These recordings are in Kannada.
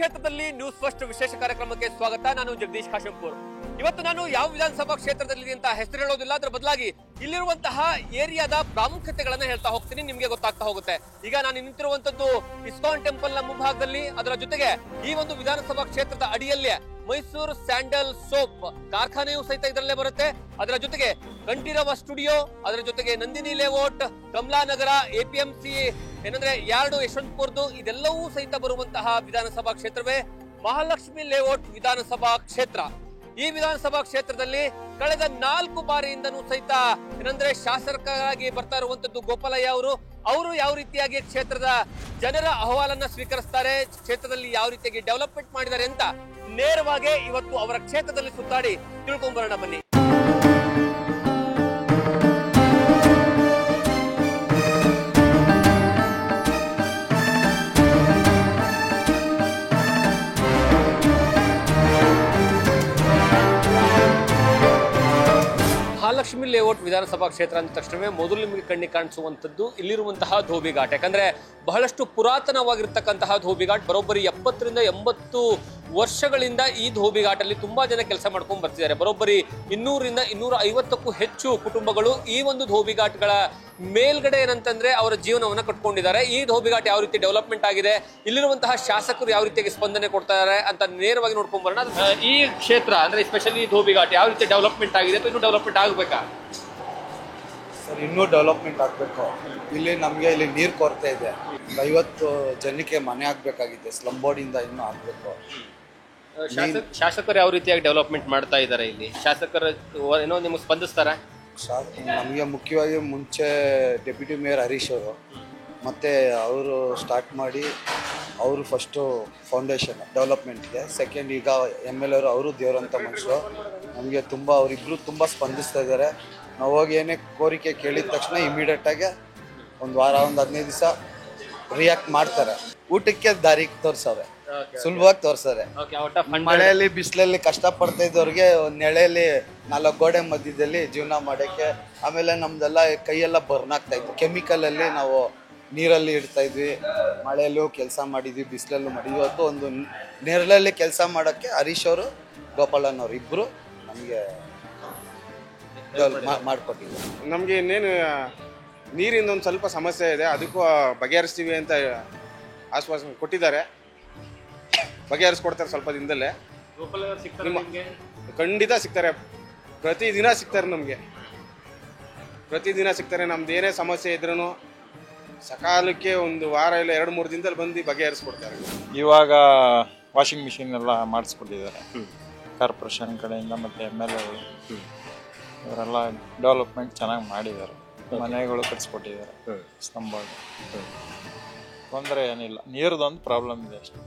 ಕ್ಷೇತ್ರದಲ್ಲಿ ನ್ಯೂಸ್ ಫಸ್ಟ್ ವಿಶೇಷ ಕಾರ್ಯಕ್ರಮಕ್ಕೆ ಸ್ವಾಗತ. ನಾನು ಜಗದೀಶ್ ಕಾಶಂಪುರ್. ಇವತ್ತು ನಾನು ಯಾವ ವಿಧಾನಸಭಾ ಕ್ಷೇತ್ರದಲ್ಲಿ ಅಂತ ಹೆಸರು ಹೇಳೋದಿಲ್ಲ, ಅದರ ಬದಲಾಗಿ ಇಲ್ಲಿರುವಂತಹ ಏರಿಯಾದ ಪ್ರಾಮುಖ್ಯತೆಗಳನ್ನ ಹೇಳ್ತಾ ಹೋಗ್ತೀನಿ, ನಿಮ್ಗೆ ಗೊತ್ತಾಗ್ತಾ ಹೋಗುತ್ತೆ. ಈಗ ನಾನು ನಿಂತಿರುವಂತದ್ದು ಇಸ್ಕಾನ್ ಟೆಂಪಲ್ ನ ಮುಂಭಾಗದಲ್ಲಿ. ಅದರ ಜೊತೆಗೆ ಈ ಒಂದು ವಿಧಾನಸಭಾ ಕ್ಷೇತ್ರದ ಅಡಿಯಲ್ಲೇ ಮೈಸೂರು ಸ್ಯಾಂಡಲ್ ಸೋಪ್ ಕಾರ್ಖಾನೆಯೂ ಸಹಿತ ಇದರಲ್ಲೇ ಬರುತ್ತೆ. ಅದರ ಜೊತೆಗೆ ಕಂಠೀರವ ಸ್ಟುಡಿಯೋ, ಅದರ ಜೊತೆಗೆ ನಂದಿನಿ ಲೇಔಟ್, ಕಮಲಾನಗರ, ಎಪಿಎಂಸಿ ಏನಂದ್ರೆ ಯಾರ್ಡು, ಯಶವಂತಪುರದ್ದು, ಇದೆಲ್ಲವೂ ಸಹಿತ ಬರುವಂತಹ ವಿಧಾನಸಭಾ ಕ್ಷೇತ್ರವೇ ಮಹಾಲಕ್ಷ್ಮಿ ಲೇಔಟ್ ವಿಧಾನಸಭಾ ಕ್ಷೇತ್ರ. ಈ ವಿಧಾನಸಭಾ ಕ್ಷೇತ್ರದಲ್ಲಿ ಕಳೆದ 4 ಬಾರಿಯಿಂದನೂ ಸಹಿತ ಏನಂದ್ರೆ ಶಾಸಕರಾಗಿ ಬರ್ತಾ ಇರುವಂತದ್ದು ಗೋಪಾಲಯ್ಯ ಅವರು ಯಾವ ರೀತಿಯಾಗಿ ಕ್ಷೇತ್ರದ ಜನರ ಅಹವಾಲನ್ನ ಸ್ವೀಕರಿಸ್ತಾರೆ, ಕ್ಷೇತ್ರದಲ್ಲಿ ಯಾವ ರೀತಿಯಾಗಿ ಡೆವಲಪ್ಮೆಂಟ್ ಮಾಡಿದ್ದಾರೆ ಅಂತ ನೇರವಾಗಿ ಇವತ್ತು ಅವರ ಕ್ಷೇತ್ರದಲ್ಲಿ ಸುತ್ತಾಡಿ ತಿಳ್ಕೊಂಡ್ಬರೋಣ ಬನ್ನಿ. ಮಹಾಲಕ್ಷ್ಮಿ ಲೇಔಟ್ ವಿಧಾನಸಭಾ ಕ್ಷೇತ್ರ ಅಂದ ತಕ್ಷಣವೇ ಮೊದಲು ನಿಮಗೆ ಕಣ್ಣಿಗೆ ಕಾಣಿಸುವಂತದ್ದು ಇಲ್ಲಿರುವಂತಹ ಧೋಬಿಘಾಟ್. ಯಾಕಂದ್ರೆ ಬಹಳಷ್ಟು ಪುರಾತನವಾಗಿರ್ತಕ್ಕಂತಹ ಧೋಬಿಘಾಟ್. ಬರೋಬ್ಬರಿ 70 ರಿಂದ 80 ವರ್ಷಗಳಿಂದ ಈ ಧೋಬಿಘಾಟಲ್ಲಿ ತುಂಬಾ ಜನ ಕೆಲಸ ಮಾಡ್ಕೊಂಡು ಬರ್ತಿದ್ದಾರೆ. ಬರೋಬ್ಬರಿ 200 ರಿಂದ 250ಕ್ಕೂ ಹೆಚ್ಚು ಕುಟುಂಬಗಳು ಈ ಒಂದು ಧೋಬಿಘಾಟ್ಗಳ ಮೇಲ್ಗಡೆ ಏನಂತಂದ್ರೆ ಅವರ ಜೀವನವನ್ನ ಕಟ್ಕೊಂಡಿದ್ದಾರೆ. ಈ ಧೋಬಿಘಾಟ್ ಯಾವ ರೀತಿ ಡೆವಲಪ್ಮೆಂಟ್ ಆಗಿದೆ, ಇಲ್ಲಿರುವಂತಹ ಶಾಸಕರು ಯಾವ ರೀತಿಯಾಗಿ ಸ್ಪಂದನೆ ಕೊಡ್ತಾರೆ ಅಂತ ನೇರವಾಗಿ ನೋಡ್ಕೊಂಡ್ ಬರೋಣ. ಈ ಕ್ಷೇತ್ರ ಅಂದ್ರೆ ಸ್ಪೆಷಲಿ ಈ ಧೋಬಿಘಾಟ್ ಯಾವ ರೀತಿ ಡೆವಲಪ್ಮೆಂಟ್ ಆಗಿದೆ, ಇನ್ನೂ ಡೆವಲಪ್ಮೆಂಟ್ ಆಗಬೇಕಾ ಸರ್? ಇನ್ನೂ ಡೆವಲಪ್ಮೆಂಟ್ ಆಗಬೇಕು. ನಮಗೆ ಇಲ್ಲಿ ನೀರು ಕೊರತೆ ಇದೆ. 50 ಜನಕ್ಕೆ ಮನೆ ಆಗಬೇಕಾಗಿದೆ. ಸ್ಲಮ್ ಬೋರ್ಡಿಂದ ಇನ್ನೂ ಆಗಬೇಕು. ಶಾಸಕರು ಯಾವ ರೀತಿಯಾಗಿ ಡೆವಲಪ್ಮೆಂಟ್ ಮಾಡ್ತಾ ಇದ್ದಾರೆ ಇಲ್ಲಿ? ಶಾಸಕರು ಏನೋ ನಿಮ್ಗೆ ಸ್ಪಂದಿಸ್ತಾರ? ನಮಗೆ ಮುಖ್ಯವಾಗಿ ಮುಂಚೆ ಡೆಪ್ಯೂಟಿ ಮೇಯರ್ ಹರೀಶ್ ಅವರು ಮತ್ತು ಅವರು ಸ್ಟಾರ್ಟ್ ಮಾಡಿ ಅವರು ಫಸ್ಟು ಫೌಂಡೇಶನ್ ಡೆವಲಪ್ಮೆಂಟ್ಗೆ, ಸೆಕೆಂಡ್ ಈಗ MLA ಅವರು ದೇವರಂಥ ಮನುಷ್ಯರು. ನಮಗೆ ತುಂಬ ಅವರಿಬ್ಬರು ತುಂಬ ಸ್ಪಂದಿಸ್ತಾ ಇದ್ದಾರೆ. ನಾವು ಹೋಗಿ ಏನೇ ಕೋರಿಕೆ ಕೇಳಿದ ತಕ್ಷಣ ಇಮಿಡಿಯೇಟಾಗಿ ಒಂದು ವಾರ, ಒಂದು 15 ದಿವಸ ರಿಯಾಕ್ಟ್ ಮಾಡ್ತಾರೆ. ಊಟಕ್ಕೆ ದಾರಿ ತೋರಿಸವ್ರೆ, ಸುಲಭವಾಗಿ ತೋರಿಸ್ತಾರೆ. ಮಳೆಯಲ್ಲಿ ಬಿಸಿಲಲ್ಲಿ ಕಷ್ಟಪಡ್ತಾ ಇದ್ದವ್ರಿಗೆ ಒಂದು ನೆಳೆಯಲ್ಲಿ 4 ಗೋಡೆ ಮಧ್ಯದಲ್ಲಿ ಜೀವನ ಮಾಡೋಕ್ಕೆ. ಆಮೇಲೆ ನಮ್ದೆಲ್ಲ ಕೈಯೆಲ್ಲ ಬರ್ನ್ ಆಗ್ತಾ ಇತ್ತು. ಕೆಮಿಕಲಲ್ಲಿ ನಾವು ನೀರಲ್ಲಿ ಇಡ್ತಾ ಇದ್ವಿ, ಮಳೆಯಲ್ಲೂ ಕೆಲಸ ಮಾಡಿದ್ವಿ, ಬಿಸಿಲಲ್ಲೂ ಮಾಡಿದ್ವಿ. ಇವತ್ತು ಒಂದು ನೆರಳಲ್ಲಿ ಕೆಲಸ ಮಾಡೋಕ್ಕೆ ಹರೀಶ್ ಅವರು, ಗೋಪಾಲಣ್ಣವ್ರು ಇಬ್ಬರು ನಮಗೆ ಮಾಡಿಕೊಟ್ಟಿದ್ವಿ. ನಮಗೆ ಇನ್ನೇನು ನೀರಿಂದ ಒಂದು ಸ್ವಲ್ಪ ಸಮಸ್ಯೆ ಇದೆ, ಅದಕ್ಕೂ ಬಗೆಹರಿಸ್ತೀವಿ ಅಂತ ಆಶ್ವಾಸನೆ ಕೊಟ್ಟಿದ್ದಾರೆ. ಬಗೆಹರಿಸ್ಕೊಡ್ತಾರೆ ಸ್ವಲ್ಪ ದಿನದಲ್ಲೇ. ಖಂಡಿತ ಸಿಗ್ತಾರೆ, ಪ್ರತಿದಿನ ಸಿಗ್ತಾರೆ. ನಮಗೆ ಪ್ರತಿದಿನ ಸಿಗ್ತಾರೆ. ನಮ್ದು ಏನೇ ಸಮಸ್ಯೆ ಇದ್ರೂ ಸಕಾಲಕ್ಕೆ ಒಂದು ವಾರ ಇಲ್ಲ 2-3 ದಿನದಲ್ಲಿ ಬಂದು ಬಗೆಹರಿಸ್ಕೊಡ್ತಾರೆ. ಇವಾಗ ವಾಷಿಂಗ್ ಮಿಷಿನ್ ಎಲ್ಲ ಮಾಡಿಸ್ಕೊಟ್ಟಿದ್ದಾರೆ ಕಾರ್ಪೊರೇಷನ್ ಕಡೆಯಿಂದ. ಮತ್ತು MLA ಇವರೆಲ್ಲ ಡೆವಲಪ್ಮೆಂಟ್ ಚೆನ್ನಾಗಿ ಮಾಡಿದ್ದಾರೆ. ಮನೆಗಳು ಕಟ್ಸ್ಕೊಟ್ಟಿದ್ದಾರೆ. ಸ್ತಂಭಗಳು ತೊಂದರೆ ಏನಿಲ್ಲ. ನೀರದೊಂದು ಪ್ರಾಬ್ಲಮ್ ಇದೆ ಅಷ್ಟೇ.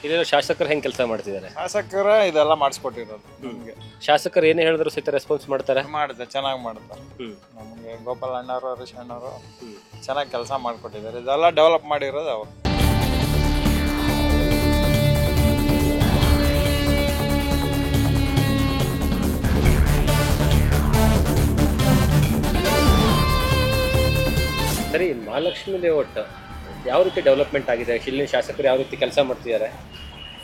ಇಲ್ಲೆಲ್ಲ ಶಾಸಕರು ಹೆಂಗೆ ಕೆಲಸ ಮಾಡ್ತಿದ್ದಾರೆ? ಶಾಸಕರ ಇದೆಲ್ಲ ಮಾಡಿಸ್ಕೊಟ್ಟಿರೋದು ನಮಗೆ. ಶಾಸಕರು ಏನೇ ಹೇಳಿದ್ರು ಸಹಿತ ರೆಸ್ಪಾನ್ಸ್ ಮಾಡ್ತಾರೆ? ಚೆನ್ನಾಗಿ ಮಾಡ್ತಾರೆ. ನಮಗೆ ಗೋಪಾಲ ಅಣ್ಣವರು, ಹರೀಶ್ ಅಣ್ಣವರು ಚೆನ್ನಾಗಿ ಕೆಲಸ ಮಾಡಿಕೊಟ್ಟಿದ್ದಾರೆ. ಇದೆಲ್ಲ ಡೆವಲಪ್ ಮಾಡಿರೋದು ಅವರು. ಸರಿ, ಮಹಾಲಕ್ಷ್ಮಿ ಲೇಔಟ್ ಯಾವ ರೀತಿ ಡೆವಲಪ್ಮೆಂಟ್ ಆಗಿದೆ? ಇಲ್ಲಿನ ಶಾಸಕರು ಯಾವ ರೀತಿ ಕೆಲಸ ಮಾಡ್ತಿದ್ದಾರೆ?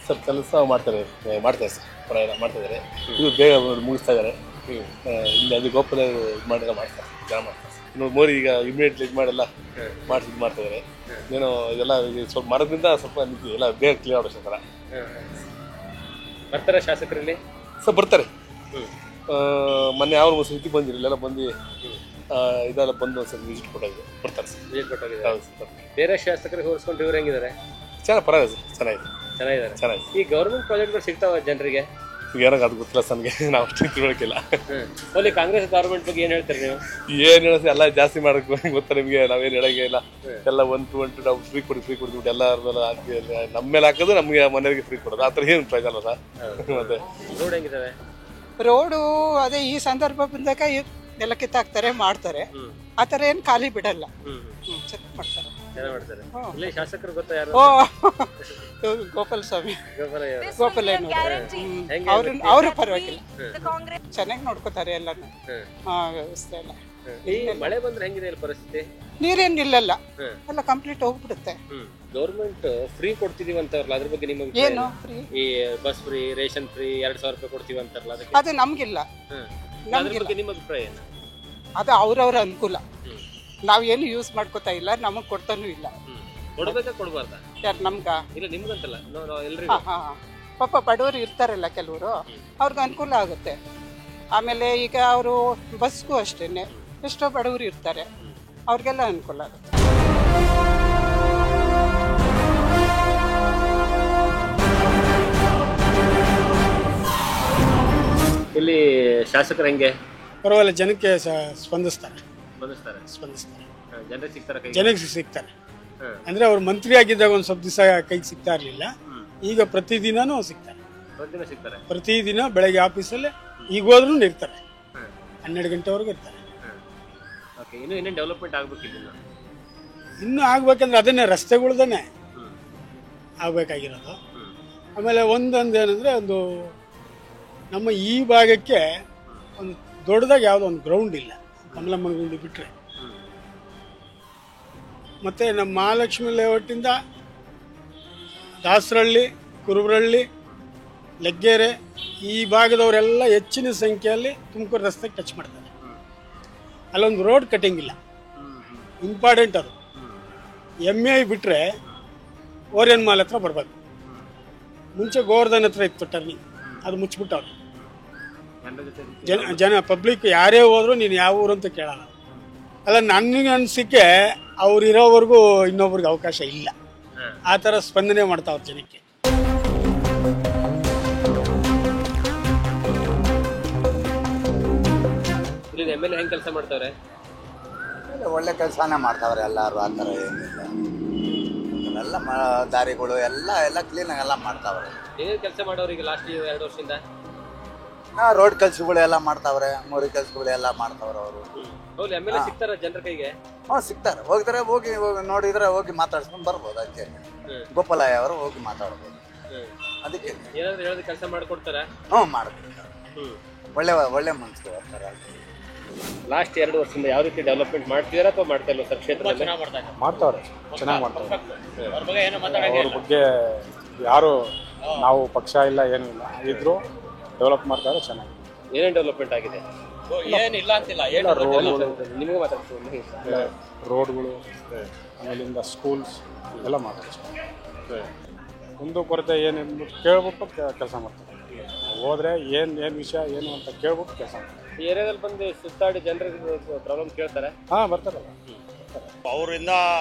ಸರ್ ಕೆಲಸ ಮಾಡ್ತಾರೆ ಸರ್, ಪರವಾಗಿಲ್ಲ ಮಾಡ್ತಿದ್ದಾರೆ. ಇದು ಬೇಗ ಮುಗಿಸ್ತಾ ಇದ್ದಾರೆ. ಇಲ್ಲಿ ಅದು ಗೋಪಾಲ ಇದು ಮಾಡಿದ್ರೆ ಮಾಡ್ತಾರೆ, ಜನ ಮಾಡ್ತಾರೆ. ಇನ್ನು ಮೋರಿ ಈಗ ಇಮಿಡಿಯೇಟ್ಲಿ ಇದು ಮಾಡೆಲ್ಲ ಮಾಡ್ತಿದ್ದಾರೆ. ಏನೋ ಇದೆಲ್ಲ ಸ್ವಲ್ಪ ಮರದಿಂದ ಸ್ವಲ್ಪ ನಿಂತಿದೆ, ಎಲ್ಲ ಬೇಗ ಕ್ಲಿಯರ್ ಆಗೋ ಥರ ಬರ್ತಾರೆ ಶಾಸಕರಲ್ಲಿ. ಸರ್ ಬರ್ತಾರೆ. ಮೊನ್ನೆ ಯಾವ ಸುದ್ದಿ ಬಂದಿರಲಿಲ್ಲ, ಎಲ್ಲ ಬಂದು ಇದೆಲ್ಲ ಬಂದು ಒಂದ್ಸಲ ವಿಸಿಟ್ ಕೊಟ್ಟಾಗಿದೆ. ಬರ್ತಾರೆ ಸರ್, ವಿಸಿಟ್ ಕೊಟ್ಟಾಗಿದೆ. ಹೌದು ಸರ್. ಬೇರೆ ಶಾಸಕರಿಗೆ ಹೋಲಿಸ್ಕೊಂಡು ಇವ್ರು ಹೆಂಗಿದ್ದಾರೆ? ಚೆನ್ನಾಗಿ ಪರವಾಗಿಲ್ಲ ಸರ್, ಚೆನ್ನಾಗಿದೆ. ಈ ಗೌರ್ಮೆಂಟ್ ಪ್ರಾಜೆಕ್ಟ್ಗಳು ಸಿಗ್ತಾವ ಜನರಿಗೆ? ಏನಾಗ ಅದು ಗೊತ್ತಿಲ್ಲ ಸರ್ ನನಗೆ, ನಾವು ಅಷ್ಟು ತಿಳ್ಕೊಳಕ್ಕಿಲ್ಲ. ಅಲ್ಲಿ ಕಾಂಗ್ರೆಸ್ ಗೌರ್ಮೆಂಟ್ ಬಗ್ಗೆ ಏನು ಹೇಳ್ತಾರೆ ನೀವು? ಏನು ಹೇಳೋದು, ಎಲ್ಲ ಜಾಸ್ತಿ ಮಾಡೋಕೆ ಗೊತ್ತಾ ನಿಮಗೆ? ನಾವೇನು ಹೇಳೋಂಗೆ ಇಲ್ಲ. ಎಲ್ಲ ಒಂದು ನಾವು ಫ್ರೀ ಕೊಡ್ತೀವಿ ಎಲ್ಲರ ಹಾಕಿ ನಮ್ಮ ಮೇಲೆ ಹಾಕೋದು, ನಮಗೆ ಮನೆಯವರಿಗೆ ಫ್ರೀ ಕೊಡೋದು. ಆ ಥರ ಏನು ಪ್ರಯೋಜನ ಅಲ್ಲ ಸರ್. ಮತ್ತೆ ರೋಡ್ ಹೆಂಗಿದ್ದಾವೆ? ರೋಡು ಅದೇ ಈ ಸಂದರ್ಭ ಬಂದಾಗ ಎಲ್ಲ ಕಿತ್ತಾಕ್ತಾರೆ, ಮಾಡ್ತಾರೆ. ಆ ಥರ ಏನು ಖಾಲಿ ಬಿಡಲ್ಲ, ಚೆನ್ನಾಗಿ ಮಾಡ್ತಾರೆ. ಇಲ್ಲಿ ಶಾಸಕರು ಗೊತ್ತಾ ಯಾರು? ಗೋಪಾಲ ಸ್ವಾಮಿ, ಅವರು ಪರವಾಗಿಲ್ಲ, ಚೆನ್ನಾಗಿ ನೋಡ್ಕೋತಾರೆ ಎಲ್ಲಾನು. ವ್ಯವಸ್ಥೆ ಎಲ್ಲ ಈ ಮಳೆ ಬಂದ್ರೆ ಹೆಂಗಿದೆ ಇಲ್ಲಿ ಪರಿಸ್ಥಿತಿ? ನೀರೇನು ನಿಲ್ಲಲ್ಲ, ಎಲ್ಲ ಕಂಪ್ಲೀಟ್ ಹೋಗ್ಬಿಡುತ್ತೆ. ಗೌರ್ಮೆಂಟ್ ಫ್ರೀ ಕೊಡ್ತಿದೀವಿ ಅಂತಾರಲ್ಲ, ಅದ್ರ ಬಗ್ಗೆ ನಿಮ್ಮ ಅಭಿಪ್ರಾಯ ಏನು ಏನು? ಫ್ರೀ? ಈ ಬಸ್ ಫ್ರೀ, ರೇಷನ್ ಫ್ರೀ, 2,000 ರೂಪಾಯಿ ಕೊಡ್ತೀವಿ ಅಂತಾರಲ್ಲ, ಅದಕ್ಕೆ ಅದು ನಮ್ಗಿಲ್ಲ. ಅದ್ರ ಬಗ್ಗೆ ನಿಮ್ಮ ಅಭಿಪ್ರಾಯ ಏನು? ಅದು ಅವ್ರವ್ರ ಅನುಕೂಲ. ನಾವೇನು ಯೂಸ್ ಮಾಡ್ಕೋತಾ ಇಲ್ಲ, ನಮಗ್ ಕೊಡ್ತಾನೂ ಇಲ್ಲ. ಕೊಡ್ಬೇಕಾ ಕೊಡ್ಬಾರ್ದ? ಯಾರು ನಮ್ಗ? ಇಲ್ಲ ನಿಮ್ಗಂತಲ್ಲ, ಎಲ್ರಿಗೂ. ಪಾಪ ಬಡವರು ಇರ್ತಾರಲ್ಲ ಕೆಲವರು, ಅವ್ರಿಗೆ ಅನುಕೂಲ ಆಗುತ್ತೆ. ಆಮೇಲೆ ಈಗ ಅವರು ಬಸ್ಗೂ ಅಷ್ಟೇನೆ, ಎಷ್ಟೋ ಬಡವರು ಇರ್ತಾರೆ, ಅವ್ರಿಗೆಲ್ಲ ಅನುಕೂಲ ಆಗುತ್ತೆ. ಇಲ್ಲಿ ಶಾಸಕರು ಹೆಂಗೆ? ಪರವಾಗಿಲ್ಲ, ಜನಕ್ಕೆ ಸ್ಪಂದಿಸ್ತಾರೆ. ಜನರಿಗೆ ಸಿಗ್ತಾರೆ, ಜನಕ್ಕೆ ಸಿಗ್ತಾರೆ. ಅಂದ್ರೆ ಅವ್ರು ಮಂತ್ರಿ ಆಗಿದ್ದಾಗ ಒಂದ್ ಸ್ವಲ್ಪ ದಿವಸ ಕೈಗೆ ಸಿಗ್ತಾ ಇರ್ಲಿಲ್ಲ, ಈಗ ಪ್ರತಿದಿನನೂ ಸಿಗ್ತಾರೆ. ಪ್ರತಿದಿನ ಬೆಳಗ್ಗೆ ಆಫೀಸಲ್ಲಿ ಈಗ ಹೋದ್ರೂ ಇರ್ತಾರೆ, 12 ಗಂಟೆವರೆಗೂ ಇರ್ತಾರೆ. ಇನ್ನೇನು ಡೆವಲಪ್ಮೆಂಟ್ ಆಗ್ಬೇಕಿಲ್ಲ? ಇನ್ನು ಆಗ್ಬೇಕಂದ್ರೆ ಅದನ್ನೇ ರಸ್ತೆಗಳ್ದನೆ ಆಗ್ಬೇಕಾಗಿರೋದು. ಆಮೇಲೆ ಒಂದೇನಂದ್ರೆ, ಒಂದು ನಮ್ಮ ಈ ಭಾಗಕ್ಕೆ ಒಂದು ದೊಡ್ಡದಾಗಿ ಯಾವುದೋ ಒಂದು ಗ್ರೌಂಡ್ ಇಲ್ಲ, ಕಮಲಮ್ಮನ ಗುಂಡಿ ಬಿಟ್ರೆ. ಮತ್ತೆ ನಮ್ಮ ಮಹಾಲಕ್ಷ್ಮಿ ಲೇಔಟಿಂದ ದಾಸರಹಳ್ಳಿ, ಕುರುಬರಹಳ್ಳಿ, ಲೆಗ್ಗೆರೆ ಈ ಭಾಗದವರೆಲ್ಲ ಹೆಚ್ಚಿನ ಸಂಖ್ಯೆಯಲ್ಲಿ ತುಮಕೂರು ರಸ್ತೆ ಟಚ್ ಮಾಡ್ತಾರೆ. ಅಲ್ಲೊಂದು ರೋಡ್ ಕಟಿಂಗ್ ಇಲ್ಲ, ಇಂಪಾರ್ಟೆಂಟ್ ಅದು. MI ಬಿಟ್ರೆ ಓರಿಯನ್ ಮಾಲ್ ಹತ್ರ ಬರ್ಬೇಕು. ಮುಂಚೆ ಗೋವರ್ಧನ್ ಹತ್ರ ಇತ್ತು ಟರ್ನಿಂಗ್, ಅದು ಮುಚ್ಚಿಬಿಟ್ಟವ್ರು. ಜನ ಪಬ್ಲಿಕ್ ಯಾರೇ ಹೋದ್ರು ನೀನು ಯಾವ ಊರು ಅಂತ ಕೇಳಲ್ಲ. ಅಲ್ಲ, ನನಗೆ ಅನಿಸಿಕೆ ಅವ್ರು ಇರೋವರೆಗೂ ಇನ್ನೊಬ್ರಿಗೆ ಅವಕಾಶ ಇಲ್ಲ, ಆ ಥರ ಸ್ಪಂದನೆ ಮಾಡ್ತಾವ್ರು ಜನಕ್ಕೆ. MLA ಹೆಂಗ್ ಕೆಲಸ ಮಾಡ್ತಾವ್ರೆ? ಒಳ್ಳೆ ಕೆಲಸನೇ ಮಾಡ್ತಾವ್ರೆ ಎಲ್ಲರೂ, ಆ ಥರ ಏನಿಲ್ಲ. ಎಲ್ಲ ದಾರಿಗಳು ಎಲ್ಲ ಕ್ಲೀನಾಗಿ ಎಲ್ಲ ಮಾಡ್ತಾವ್ರೆ. ಏನೇನು ಕೆಲಸ ಮಾಡೋರಿಗೆ ಲಾಸ್ಟ್ 2 ವರ್ಷದಿಂದ? ರೋಡ್ ಕೆಲಸಗಳು ಎಲ್ಲ ಮಾಡ್ತಾವ್ರೆ, ಮೋರಿ ಕೆಲಸಗಳು ಎಲ್ಲ ಮಾಡ್ತಾವ್ರೆ ಅವರು. MLA ಸಿಗ್ತಾರ ಜನರ ಕೈಗೆ? ಸಿಗ್ತಾರೆ, ಹೋಗ್ತಾರೆ. ಹೋಗಿ ನೋಡಿದ್ರೆ ಹೋಗಿ ಮಾತಾಡ್ಸ್ಕೊಂಡು ಬರ್ಬೋದು. ಅದಕ್ಕೆ ಗೋಪಾಲಯ್ಯ ಅವರು ಹೋಗಿ ಮಾತಾಡ್ಬೋದು. ಅದಕ್ಕೆ ಏನಾದ್ರು ಹೇಳೋದು ಕೆಲಸ ಮಾಡ್ಕೊಡ್ತಾರ? ಮಾಡ್ತಾರೆ. ಒಳ್ಳೆ ಮನಸ್ಸು ಬರ್ತಾರೆ. ಲಾಸ್ಟ್ 2 ವರ್ಷದಿಂದ ಯಾವ ರೀತಿ ಡೆವಲಪ್ಮೆಂಟ್ ಮಾಡ್ತಿದಾರ ಅಥವಾ ಮಾಡ್ತಾ ಇಲ್ಲ ಸರ್ ಕ್ಷೇತ್ರದಲ್ಲಿ? ಮಾಡ್ತಾವ್ರೆ, ಚೆನ್ನಾಗಿ ಮಾಡ್ತಾರೆ. ಅವ್ರ ಬಗ್ಗೆ ಯಾರು ನಾವು ಪಕ್ಷ ಇಲ್ಲ, ಏನೂ ಇಲ್ಲ, ಇದ್ರು ಡೆವಲಪ್ ಮಾಡ್ತಾರೆ, ಚೆನ್ನಾಗಿ. ಏನೇನು ಡೆವಲಪ್ಮೆಂಟ್ ಆಗಿದೆ? ಏನಿಲ್ಲ ಅಂತಿಲ್ಲ, ನಿಮಗೆ ಮಾತಾಡ್ತೀವಿ. ರೋಡ್ಗಳು, ಆಮೇಲಿಂದ ಸ್ಕೂಲ್ಸ್ ಎಲ್ಲ ಮಾಡ್ತಾರೆ. ಒಂದು ಕೊರತೆ ಏನೆಂದು ಕೇಳ್ಬಿಟ್ಟು ಕೆಲಸ ಮಾಡ್ತಾರೆ. ಹೋದ್ರೆ ಏನು ವಿಷಯ ಏನು ಅಂತ ಕೇಳ್ಬಿಟ್ಟು ಕೆಲಸ ಮಾಡ್ತಾರೆ. ಈ ಏರಿಯಾದಲ್ಲಿ ಬಂದು ಸುತ್ತಾಡಿ ಜನರಿಗೆ ಪ್ರಾಬ್ಲಮ್ ಕೇಳ್ತಾರೆ? ಬರ್ತಾರಲ್ಲ. ಅವರಿಂದ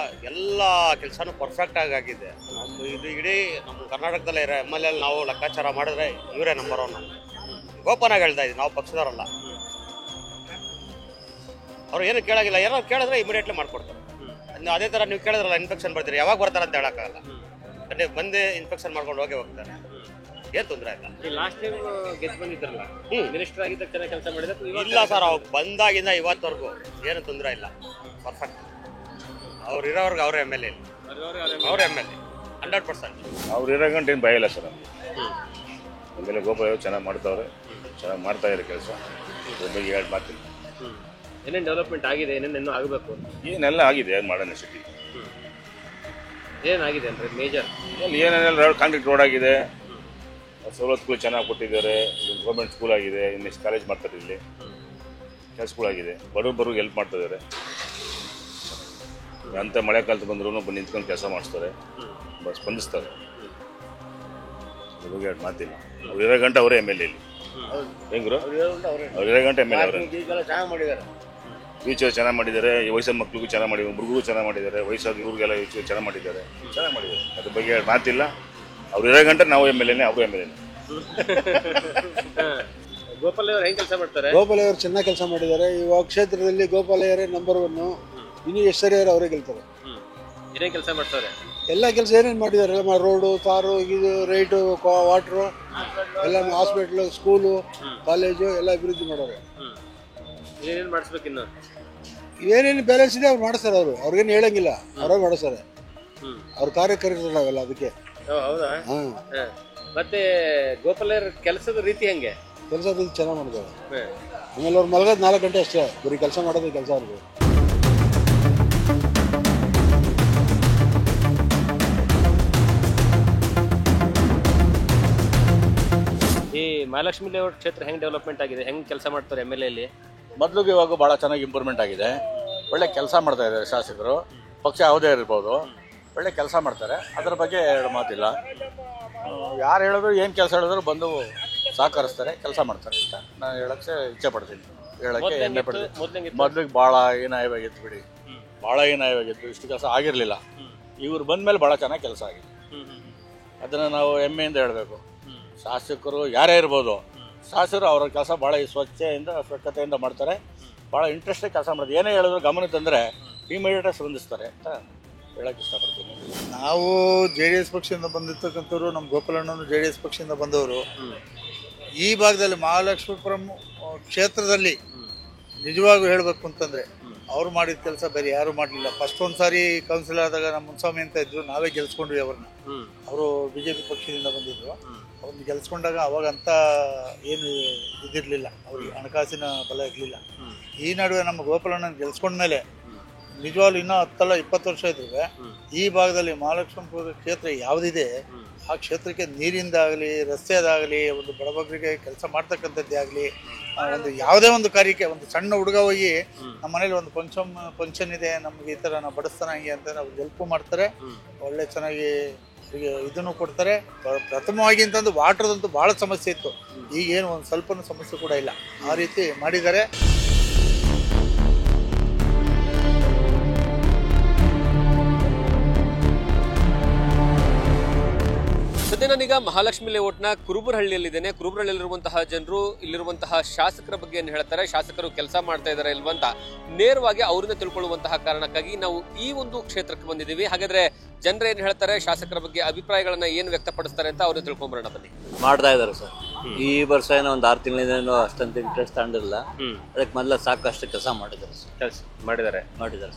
ಎಲ್ಲ ಕೆಲಸನೂ ಪರ್ಫೆಕ್ಟ್ ಆಗಿದೆ. ನಮ್ದು ಇದು ಇಡೀ ನಮ್ಮ ಕರ್ನಾಟಕದಲ್ಲೇ ಇರೋ MLA ನಾವು ಲೆಕ್ಕಾಚಾರ ಮಾಡಿದ್ರೆ ಇವರೇ ನಂಬರ್ 1. ಓಪನ್ ಆಗಿ ಹೇಳ್ತಾ ಇದ್ದೀವಿ, ನಾವು ಪಕ್ಷದವರಲ್ಲ. ಅವ್ರು ಏನು ಕೇಳಾಗಿಲ್ಲ, ಏನೋ ಕೇಳಿದ್ರೆ ಇಮಿಡಿಯೇಟ್ಲಿ ಮಾಡ್ಕೊಡ್ತಾರೆ. ಅದೇ ಥರ ನೀವು ಕೇಳಿದ್ರಲ್ಲ, ಇನ್ಫೆಕ್ಷನ್ ಬರ್ತೀರಿ, ಯಾವಾಗ ಬರ್ತಾರೆ ಅಂತ ಹೇಳೋಕ್ಕಾಗಲ್ಲ. ಬಂದು ಇನ್ಫೆಕ್ಷನ್ ಮಾಡ್ಕೊಂಡು ಹೋಗ್ತಾರೆ, ಏನು ತೊಂದರೆ ಇಲ್ಲ. ಲಾಸ್ಟ್ ಟೈಮ್ ಗೆದ್ದು ಬಂದಿದ್ರಲ್ಲ, ಮಿನಿಸ್ಟರ್ ಆಗಿದ್ದಾಗ ಚೆನ್ನಾಗಿ ಕೆಲಸ ಮಾಡಿದ್ರೆ? ಇಲ್ಲ ಸರ್, ಅವ್ರು ಬಂದಾಗಿಂದ ಇವತ್ತವರೆಗೂ ಏನು ತೊಂದರೆ ಇಲ್ಲ, ಪರ್ಫೆಕ್ಟ್. ಅವ್ರು ಇರೋವ್ರಿಗೆ ಅವರೇ MLA, ಅವರೇ MLA 100%. ಅವ್ರು ಇರೋ ಗಂಟೆ ಏನು ಭಯ ಇಲ್ಲ ಸರ್. ಆಮೇಲೆ ಗೋಪಾಲ ಚೆನ್ನಾಗಿ ಮಾಡ್ತಾವ್ರೆ, ಚೆನ್ನಾಗಿ ಮಾಡ್ತಾ ಇದ್ದಾರೆ ಕೆಲಸ. ಅದ್ರ ಬಗ್ಗೆ ಎರಡು ಮಾತಿಲ್ಲ. ಏನೇನು ಡೆವಲಪ್ಮೆಂಟ್ ಆಗಿದೆ, ಏನೇನು ಆಗಬೇಕು? ಏನೆಲ್ಲ ಆಗಿದೆ, ಏನು ಮಾಡೋಣ ಸಿಟಿ. ಏನಾಗಿದೆ ಅಂದರೆ ಮೇಜರ್ ಏನೇನೆಲ್ಲ ಕಾಂಕ್ರೀಟ್ ರೋಡ್ ಆಗಿದೆ, ಸವಲತ್ತುಗಳು ಚೆನ್ನಾಗಿ ಕೊಟ್ಟಿದ್ದಾರೆ. ಗೌರ್ಮೆಂಟ್ ಸ್ಕೂಲ್ ಆಗಿದೆ, ಇನ್ನೆಷ್ಟು ಕಾಲೇಜ್ ಮಾಡ್ತಾರೆ, ಇಲ್ಲಿ ಕೆಲಸಗಳಾಗಿದೆ, ಬರೋಬ್ಬರು ಹೆಲ್ಪ್ ಮಾಡ್ತಾ ಇದ್ದಾರೆ. ಅಂಥ ಮಳೆಗಾಲದ ಬಂದರೂ ನಿಂತ್ಕೊಂಡು ಕೆಲಸ ಮಾಡಿಸ್ತಾರೆ, ಸ್ಪಂದಿಸ್ತಾರೆ. ಅದ್ರ ಬಗ್ಗೆ ಎರಡು ಮಾತಿಲ್ಲ. ಅವ್ರು ಇರೋ ಗಂಟೆ ಅವರೇ MLA ಇಲ್ಲಿ. ಹೆಂಗ್ರು ಅವ್ರು ಇರೋ ಗಂಟೆ MLA ಅವರೇ. ಫ್ಯೂಚರ್ ಚೆನ್ನಾಗಿ ಮಾಡಿದ್ದಾರೆ, ವಯಸ್ಸಾದ ಮಕ್ಳಿಗೂ ಚೆನ್ನಾಗಿ ಮಾಡಿದ್ದಾರೆ, ಹುಡುಗರು ಚೆನ್ನಾಗಿ ಮಾಡಿದ್ದಾರೆ, ವಯಸ್ಸಾದ ಇವ್ರಿಗೆಲ್ಲ ಚೆನ್ನಾಗಿ ಮಾಡಿದ್ದಾರೆ. ಅದ್ರ ಬಗ್ಗೆ ಎರಡು ಮಾತಿಲ್ಲ. ಅವ್ರು ಇರೋ ಗಂಟೆ ನಾವು MLAನೇ, ಅವರು MLAನೇ. ಗೋಪಾಲಯ್ಯ ಅವ್ರು ಹೆಂಗೆ ಕೆಲಸ ಮಾಡ್ತಾರೆ? ಗೋಪಾಲಯ್ಯ ಅವರು ಚೆನ್ನಾಗಿ ಕೆಲಸ ಮಾಡಿದ್ದಾರೆ. ಇವಾಗ ಕ್ಷೇತ್ರದಲ್ಲಿ ಗೋಪಾಲಯ್ಯರೇ ನಂಬರ್ 1. ಇನ್ನು ಎಷ್ಟು ಸರಿ ಅವರೇ ಗೆಲ್ತಾರೆ. ಏನೇನು ಕೆಲಸ ಮಾಡ್ತಾರೆ? ಎಲ್ಲ ಕೆಲಸ ಏನೇನು ಮಾಡಿದ್ದಾರೆ, ಎಲ್ಲ ರೋಡು, ತಾರು, ಇದು ರೈಟು, ವಾಟ್ರು, ಎಲ್ಲ ಹಾಸ್ಪಿಟ್ಲು, ಸ್ಕೂಲು, ಕಾಲೇಜು ಎಲ್ಲ ಅಭಿವೃದ್ಧಿ ಮಾಡೋರು. ಏನೇನು ಮಾಡಿಸ್ಬೇಕು ಇನ್ನು? ಏನೇನು ಬ್ಯಾಲೆನ್ಸ್ ಇದೆ ಅವ್ರು ಮಾಡಿಸ್ತಾರೆ. ಅವ್ರಿಗೇನು ಹೇಳಂಗಿಲ್ಲ, ಅವರೇ ಮಾಡಿಸ್ತಾರೆ. ಅವ್ರ ಕಾರ್ಯಕರ್ತರು ನಾವೆಲ್ಲ ಅದಕ್ಕೆ. ಹೌದಾ? ಮತ್ತೆ ಗೋಪಾಲಯ್ಯ ಕೆಲಸದ ರೀತಿ ಹೆಂಗೆ? ಕೆಲಸ ಚೆನ್ನಾಗಿ ಮಾಡಿದ್ದಾರೆ. ಆಮೇಲೆ ಅವ್ರು ಮಲಗೋದು 4 ಗಂಟೆ ಅಷ್ಟೇ, ಬರೀ ಕೆಲಸ ಮಾಡೋದು ಕೆಲಸ ಅವ್ರಿಗೆ. ಈ ಮಹಾಲಕ್ಷ್ಮಿ ಲೇಔಟ್ ಕ್ಷೇತ್ರ ಹೆಂಗ್ ಡೆವಲಪ್ಮೆಂಟ್ ಆಗಿದೆ, ಹೆಂಗ್ ಕೆಲಸ ಮಾಡ್ತಾರೆ MLA ಅಲ್ಲಿ? ಮೊದಲಿಗೆ ಇವಾಗ ಭಾಳ ಚೆನ್ನಾಗಿ ಇಂಪ್ರೂವ್ಮೆಂಟ್ ಆಗಿದೆ. ಒಳ್ಳೆ ಕೆಲಸ ಮಾಡ್ತಾ ಇದ್ದಾರೆ ಶಾಸಕರು, ಪಕ್ಷ ಯಾವುದೇ ಇರ್ಬೋದು, ಒಳ್ಳೆ ಕೆಲಸ ಮಾಡ್ತಾರೆ. ಅದರ ಬಗ್ಗೆ ಎರಡು ಮಾತಿಲ್ಲ. ಯಾರು ಹೇಳಿದ್ರು ಏನು ಕೆಲಸ ಹೇಳಿದ್ರು ಬಂದು ಸಹಕರಿಸ್ತಾರೆ, ಕೆಲಸ ಮಾಡ್ತಾರೆ ಅಂತ ನಾನು ಹೇಳಕ್ಕೆ ಇಚ್ಛೆ ಪಡ್ತೀನಿ, ಹೇಳಕ್ಕೆ ಹೆಮ್ಮೆ ಪಡ್ತೀನಿ. ಮೊದಲಿಗೆ ಭಾಳ ಏನಾಯವಾಗಿತ್ತು ಬಿಡಿ, ಭಾಳ ಏನಾಯವಾಗಿತ್ತು, ಇಷ್ಟು ಕೆಲಸ ಆಗಿರಲಿಲ್ಲ. ಇವ್ರು ಬಂದ ಮೇಲೆ ಭಾಳ ಚೆನ್ನಾಗಿ ಕೆಲಸ ಆಗಿದೆ. ಅದನ್ನು ನಾವು ಹೆಮ್ಮೆಯಿಂದ ಹೇಳಬೇಕು. ಶಾಸಕರು ಯಾರೇ ಇರ್ಬೋದು, ಶಾಸಕರು ಅವರ ಕೆಲಸ ಭಾಳ ಸ್ವಚ್ಛತೆಯಿಂದ ಮಾಡ್ತಾರೆ, ಭಾಳ ಇಂಟ್ರೆಸ್ಟಾಗಿ ಕೆಲಸ ಮಾಡ್ತಾರೆ. ಏನೇ ಹೇಳಿದ್ರು ಗಮನ ತಂದರೆ ಇಮಿಡಿಯೇಟಾಗಿ ಸ್ಪಂದಿಸ್ತಾರೆ ಅಂತ ಹೇಳಕ್ಕೆ ಇಷ್ಟಪಡ್ತೀನಿ. ನಾವು JDS ಪಕ್ಷದಿಂದ ಬಂದಿರ್ತಕ್ಕಂಥವ್ರು, ನಮ್ಮ ಗೋಪಾಲಣ್ಣವರು JDS ಪಕ್ಷದಿಂದ ಬಂದವರು. ಈ ಭಾಗದಲ್ಲಿ ಮಹಾಲಕ್ಷ್ಮೀಪುರಂ ಕ್ಷೇತ್ರದಲ್ಲಿ ನಿಜವಾಗೂ ಹೇಳಬೇಕು ಅಂತಂದರೆ ಅವ್ರು ಮಾಡಿದ ಕೆಲಸ ಬೇರೆ ಯಾರೂ ಮಾಡಲಿಲ್ಲ. ಫಸ್ಟ್ ಒಂದು ಸಾರಿ ಕೌನ್ಸಿಲರ್ ಆದಾಗ ನಮ್ಮ ಮುನ್ಸ್ವಾಮಿ ಅಂತ ಇದ್ರು, ನಾವೇ ಗೆಲ್ಸ್ಕೊಂಡ್ವಿ ಅವ್ರನ್ನ. ಅವರು BJP ಪಕ್ಷದಿಂದ ಬಂದಿದ್ರು. ಅವ್ರನ್ನ ಗೆಲ್ಸ್ಕೊಂಡಾಗ ಅವಾಗಂತ ಏನು ಇದಿರಲಿಲ್ಲ, ಅವ್ರಿಗೆ ಹಣಕಾಸಿನ ಬಲ ಇರಲಿಲ್ಲ. ಈ ನಡುವೆ ನಮ್ಮ ಗೋಪಾಲಣ್ಣನ ಗೆಲ್ಸ್ಕೊಂಡ್ಮೇಲೆ ನಿಜವಾಗ್ಲೂ ಇನ್ನೂ 10 20 ವರ್ಷ ಇದ್ರೂ ಈ ಭಾಗದಲ್ಲಿ ಮಹಾಲಕ್ಷ್ಮೀಪುರ ಕ್ಷೇತ್ರ ಯಾವುದಿದೆ ಆ ಕ್ಷೇತ್ರಕ್ಕೆ ನೀರಿಂದಾಗಲಿ, ರಸ್ತೆದಾಗಲಿ, ಒಂದು ಬಡಬಗ್ಗರಿಗೆ ಕೆಲಸ ಮಾಡ್ತಕ್ಕಂಥದ್ದೇ ಆಗಲಿ, ಒಂದು ಯಾವುದೇ ಒಂದು ಕಾರ್ಯಕ್ಕೆ ಒಂದು ಸಣ್ಣ ಹುಡುಗ ಹೋಗಿ ನಮ್ಮ ಮನೇಲಿ ಒಂದು ಫಂಕ್ಷನ್ ಇದೆ, ನಮ್ಗೆ ಈ ಥರ ನಾವು ಬಡಿಸ್ತಾನೆ ಹಂಗೆ ಅಂತ ಅವ್ರು ಹೆಲ್ಪ್ ಮಾಡ್ತಾರೆ. ಒಳ್ಳೆ ಚೆನ್ನಾಗಿ ಇದನ್ನು ಕೊಡ್ತಾರೆ. ಪ್ರಥಮವಾಗಿ ಅಂತಂದು ವಾಟರ್ದಂತೂ ಭಾಳ ಸಮಸ್ಯೆ ಇತ್ತು, ಈಗೇನು ಒಂದು ಸ್ವಲ್ಪನೂ ಸಮಸ್ಯೆ ಕೂಡ ಇಲ್ಲ, ಆ ರೀತಿ ಮಾಡಿದ್ದಾರೆ. ಸದ್ಯ ನಾನೀಗ ಮಹಾಲಕ್ಷ್ಮಿ ಲೇಔಟ್ನ ಕುರುಬರಹಳ್ಳಿಯಲ್ಲಿದ್ದೇನೆ. ಕುರುಬರಹಳ್ಳಿಯಲ್ಲಿರುವಂತಹ ಜನರು ಇಲ್ಲಿರುವಂತಹ ಶಾಸಕರ ಬಗ್ಗೆ ಏನು ಹೇಳ್ತಾರೆ, ಶಾಸಕರು ಕೆಲಸ ಮಾಡ್ತಾ ಇದ್ದಾರೆ ಇಲ್ವಾ ಅಂತ ನೇರವಾಗಿ ಅವರಿಂದ ತಿಳ್ಕೊಳ್ಳುವಂತಹ ಕಾರಣಕ್ಕಾಗಿ ನಾವು ಈ ಒಂದು ಕ್ಷೇತ್ರಕ್ಕೆ ಬಂದಿದ್ದೀವಿ. ಹಾಗಾದ್ರೆ ಜನರು ಏನು ಹೇಳ್ತಾರೆ, ಶಾಸಕರ ಬಗ್ಗೆ ಅಭಿಪ್ರಾಯಗಳನ್ನ ಏನು ವ್ಯಕ್ತಪಡಿಸ್ತಾರೆ ಅಂತ ಅವ್ರನ್ನ ತಿಳ್ಕೊಂಬರೋಣ ಬನ್ನಿ. ಮಾಡ್ತಾ ಇದ್ದಾರೆ ಸರ್. ಈ ವರ್ಷ ಏನೋ ಒಂದು 6 ತಿಂಗಳಿಂದ ಅಷ್ಟೊಂದು ಇಂಟ್ರೆಸ್ಟ್ ತಗೊಂಡಿಲ್ಲ, ಅದಕ್ಕೆ ಮೊದಲ ಸಾಕಷ್ಟು ಕೆಲಸ ಮಾಡಿದ್ದಾರೆ.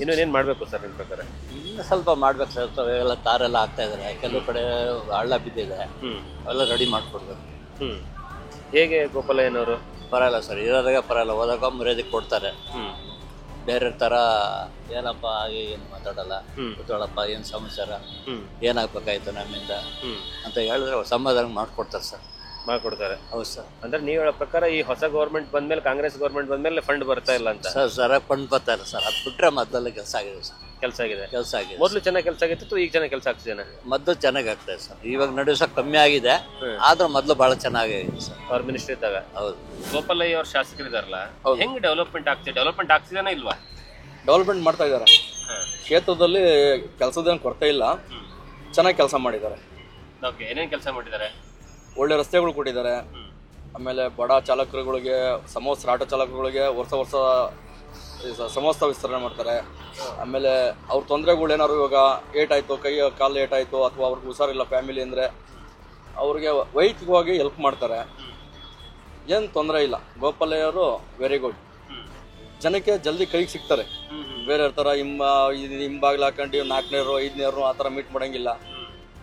ಇನ್ನೇನು ಮಾಡಬೇಕು ಸರ್ ನಿಮ್ಮ ಪ್ರಕಾರ? ಇನ್ನು ಸ್ವಲ್ಪ ಮಾಡ್ಬೇಕು ಸರ್. ಎಲ್ಲ ತಾರೆಲ್ಲ ಆಗ್ತಾ ಇದ್ದಾರೆ, ಕೆಲವು ಕಡೆ ಹಳ್ಳ ಬಿದ್ದಿದೆ, ಅವೆಲ್ಲ ರೆಡಿ ಮಾಡ್ಕೊಡ್ಬೇಕು. ಹೇಗೆ ಗೋಪಾಲಯ್ಯನವರು? ಪರವಾಗಿಲ್ಲ ಸರ್, ಇರೋದಾಗ ಪರವಾಗಿಲ್ಲ, ಹೋದಾಗ ಮರ್ಯಾದಕ್ಕೆ ಕೊಡ್ತಾರೆ. ಬೇರೆ ತರ ಏನಪ್ಪ ಏನು ಮಾತಾಡಲ್ಲ, ಕೂತ್ಕೊಳ್ಳಪ್ಪ ಏನು ಸಮಾಚಾರ, ಏನಾಗ್ಬೇಕಾಯ್ತು ನಮ್ಮಿಂದ ಅಂತ ಹೇಳಿದ್ರೆ ಸಮಾಧಾನ ಮಾಡ್ಕೊಡ್ತಾರೆ ಸರ್. ಮಾಡ್ಕೊಡ್ತಾರೆ. ಹೌದು ಸರ್. ಅಂದ್ರೆ ನೀವು ಹೇಳೋ ಪ್ರಕಾರ ಈ ಹೊಸ ಗೌರ್ಮೆಂಟ್ ಬಂದ್ಮೇಲೆ, ಕಾಂಗ್ರೆಸ್ ಗೌರ್ಮೆಂಟ್ ಬಂದ್ಮೇಲೆ ಫಂಡ್ ಬರ್ತಾ ಇಲ್ಲ ಅಂತ? ಸರ್ ಫಂಡ್ ಬರ್ತಾ ಇಲ್ಲ ಸರ್. ಅದು ಬಿಟ್ರೆ ಮೊದಲೆಲ್ಲ ಕೆಲಸ ಆಗಿದೆ ಸರ್. ಕೆಲಸ ಆಗಿದೆ. ಮೊದಲು ಚೆನ್ನಾಗಿ ಕೆಲಸ ಆಗಿತ್ತು, ಈಗ ಚೆನ್ನಾಗಿ ಕೆಲಸ ಆಗ್ತಿದೆ. ಮೊದಲು ಚೆನ್ನಾಗಿ ಆಗ್ತದೆ ಸರ್, ಇವಾಗ ನಡುವೆ ಕಮ್ಮಿ ಆಗಿದೆ, ಆದ್ರೆ ಮೊದಲು ಬಹಳ ಚೆನ್ನಾಗಿ ಆಗಿದೆ ಸರ್. ಅವ್ರ ಮಿನಿಸ್ಟರ್ ಇದ್ದಾಗ. ಹೌದು. ಗೋಪಾಲಯ್ಯ ಅವ್ರ ಶಾಸಕರಿದಾರಲ್ಲ, ಹೆಂಗ್ ಡೆವಲಪ್ಮೆಂಟ್ ಆಗ್ತಿದೆ? ಡೆವಲಪ್ಮೆಂಟ್ ಆಗ್ತಿದೇನಾ ಇಲ್ವಾ? ಡೆವಲಪ್ಮೆಂಟ್ ಮಾಡ್ತಾ ಇದ್ದಾರೆ. ಕ್ಷೇತ್ರದಲ್ಲಿ ಕೆಲಸದೇನು ಕೊರತೆ ಇಲ್ಲ, ಚೆನ್ನಾಗಿ ಕೆಲಸ ಮಾಡಿದ್ದಾರೆ. ಓಕೆ, ಏನೇನು ಕೆಲಸ ಮಾಡಿದ್ದಾರೆ? ಒಳ್ಳೆ ರಸ್ತೆಗಳು ಕೊಟ್ಟಿದ್ದಾರೆ. ಆಮೇಲೆ ಬಡ ಚಾಲಕರುಗಳಿಗೆ, ಸಮೋಸ ಆಟೋ ಚಾಲಕರುಗಳಿಗೆ ವರ್ಷ ಸಮೋಸ ವಿಸ್ತರಣೆ ಮಾಡ್ತಾರೆ. ಆಮೇಲೆ ಅವ್ರ ತೊಂದರೆಗಳು ಏನಾದ್ರು ಇವಾಗ ಏಟಾಯಿತು, ಕೈ ಕಾಲು ಏಟಾಯಿತು, ಅಥವಾ ಅವ್ರಿಗೆ ಹುಷಾರಿಲ್ಲ ಫ್ಯಾಮಿಲಿ ಅಂದರೆ ಅವ್ರಿಗೆ ವೈಯಕ್ತಿಕವಾಗಿ ಹೆಲ್ಪ್ ಮಾಡ್ತಾರೆ. ಏನು ತೊಂದರೆ ಇಲ್ಲ. ಗೋಪಾಲಯ್ಯವರು ವೆರಿ ಗುಡ್. ಜನಕ್ಕೆ ಜಲ್ದಿ ಕೈಗೆ ಸಿಗ್ತಾರೆ. ಬೇರೆ ಥರ ಹಿಂಬಾಗ್ಲು ಹಾಕೊಂಡು 4ನೇರು 5ನೇರು ಆ ಥರ ಮೀಟ್ ಮಾಡೋಂಗಿಲ್ಲ.